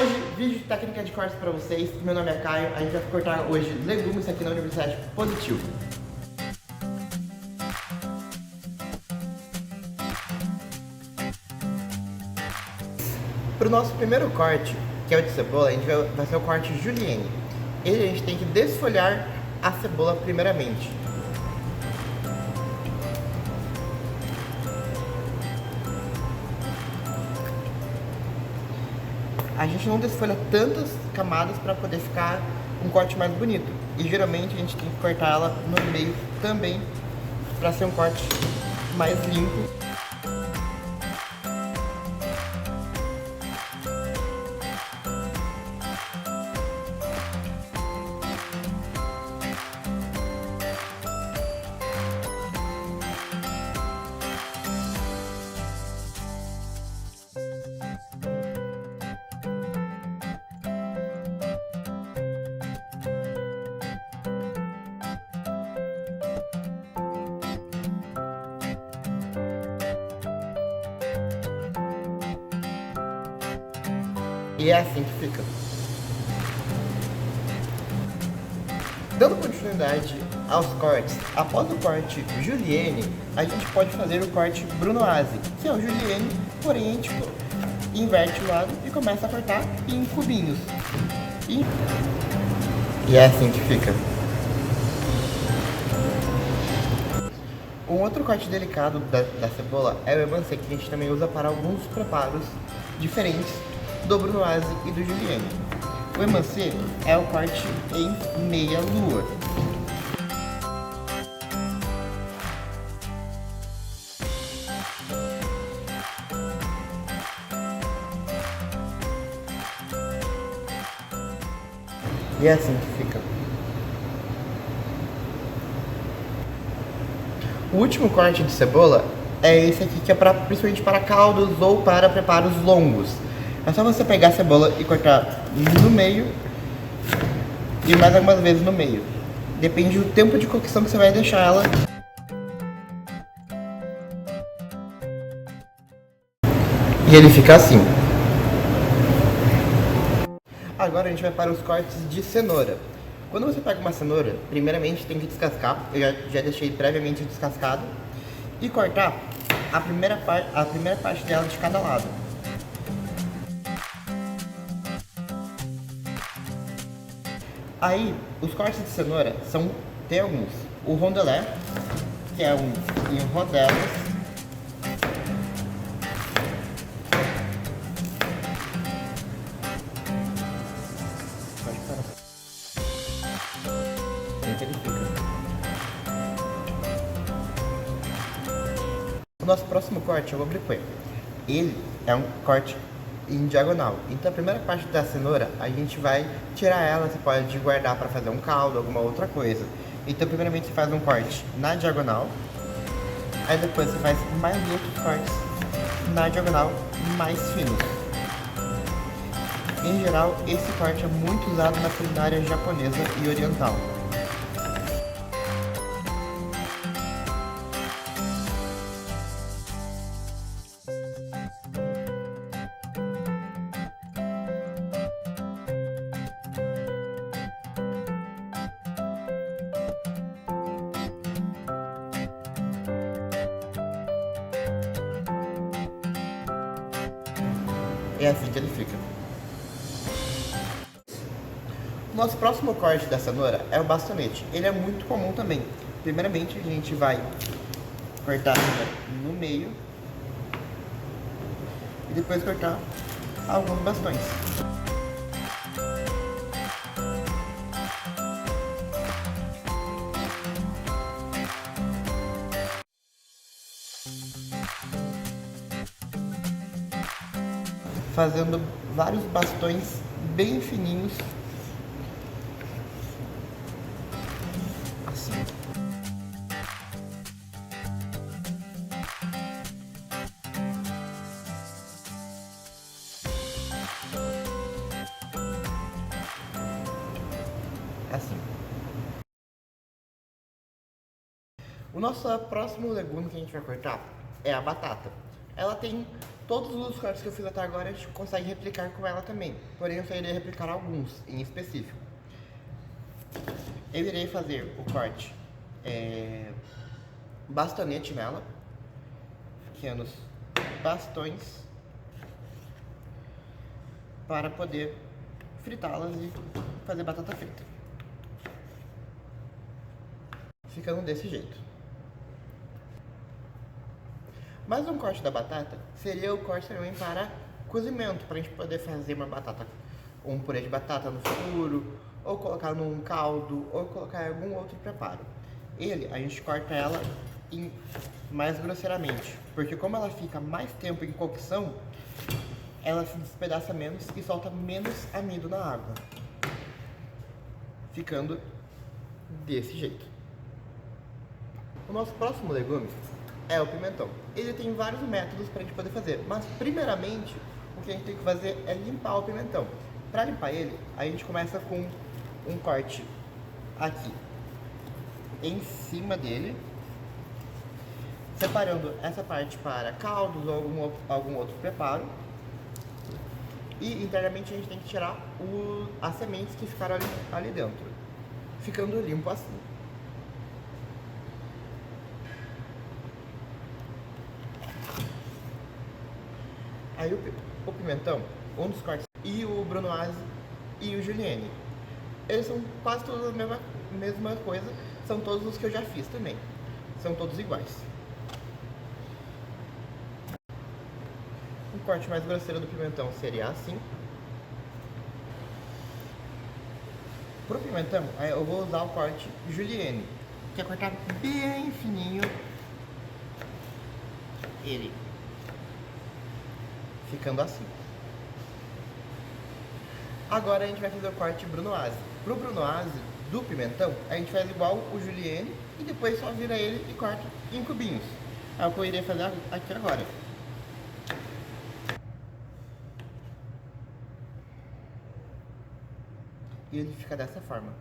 hoje, vídeo de técnica de cortes para vocês. Meu nome é Caio, a gente vai cortar hoje legumes aqui na Universidade Positivo. Para o nosso primeiro corte, que é o de cebola, a gente vai ser o corte julienne. Ele a gente tem que desfolhar a cebola primeiramente. A gente não desfolha tantas camadas para poder ficar um corte mais bonito. E geralmente a gente tem que cortar ela no meio também para ser um corte mais limpo. E é assim que fica. Dando continuidade aos cortes, após o corte julienne, a gente pode fazer o corte brunoise, que é o julienne, porém a gente inverte o lado e começa a cortar em cubinhos. E é assim que fica. Um outro corte delicado da cebola é o emancê, que a gente também usa para alguns preparos diferentes do brunoise e do julienne. O emancê é o corte em meia lua. E é assim que fica. O último corte de cebola é esse aqui, que é principalmente para caldos ou para preparos longos. É só você pegar a cebola e cortar no meio e mais algumas vezes no meio. Depende do tempo de cocção que você vai deixar ela. E ele fica assim. Agora a gente vai para os cortes de cenoura. Quando você pega uma cenoura, primeiramente tem que descascar. Eu já deixei previamente descascado. E cortar a primeira parte dela de cada lado. Aí, os cortes de cenoura tem alguns. O rondelé, que é em rodelas. Pode parar. Assim ele fica. O nosso próximo corte é o obliqué. Ele é um corte em diagonal. Então a primeira parte da cenoura a gente vai tirar ela, você pode guardar para fazer um caldo, alguma outra coisa. Então primeiramente você faz um corte na diagonal, aí depois você faz mais outros cortes na diagonal mais finos. Em geral, esse corte é muito usado na culinária japonesa e oriental. É assim que ele fica. O nosso próximo corte da cenoura é o bastonete. Ele é muito comum também. Primeiramente a gente vai cortar no meio e depois cortar alguns bastões. Fazendo vários bastões bem fininhos, assim. Assim. O nosso próximo legume que a gente vai cortar é a batata. Ela tem Todos os cortes que eu fiz até agora a gente consegue replicar com ela também, porém eu só irei replicar alguns em específico. Eu irei fazer o corte bastonete nela, pequenos bastões, para poder fritá-las e fazer batata frita. Ficando desse jeito. Mais um corte da batata seria o corte também para cozimento, para a gente poder fazer uma batata, um purê de batata no futuro, ou colocar num caldo, ou colocar em algum outro preparo. Ele, a gente corta ela mais grosseiramente, porque como ela fica mais tempo em cocção, ela se despedaça menos e solta menos amido na água, ficando desse jeito. O nosso próximo legume é o pimentão. Ele tem vários métodos para a gente poder fazer, mas primeiramente o que a gente tem que fazer é limpar o pimentão. Para limpar ele, a gente começa com um corte aqui em cima dele, separando essa parte para caldos ou algum outro preparo. E internamente a gente tem que tirar as sementes que ficaram ali dentro, ficando limpo assim. Aí o pimentão, um dos cortes, e o brunoise e o julienne, eles são quase todos a mesma coisa, são todos os que eu já fiz também, são todos iguais. O corte mais grosseiro do pimentão seria assim. Pro pimentão, eu vou usar o corte julienne, que é cortar bem fininho ele, ficando assim. Agora a gente vai fazer o corte brunoise. Pro brunoise do pimentão, a gente faz igual o julienne e depois só vira ele e corta em cubinhos. É o que eu irei fazer aqui agora. E ele fica dessa forma.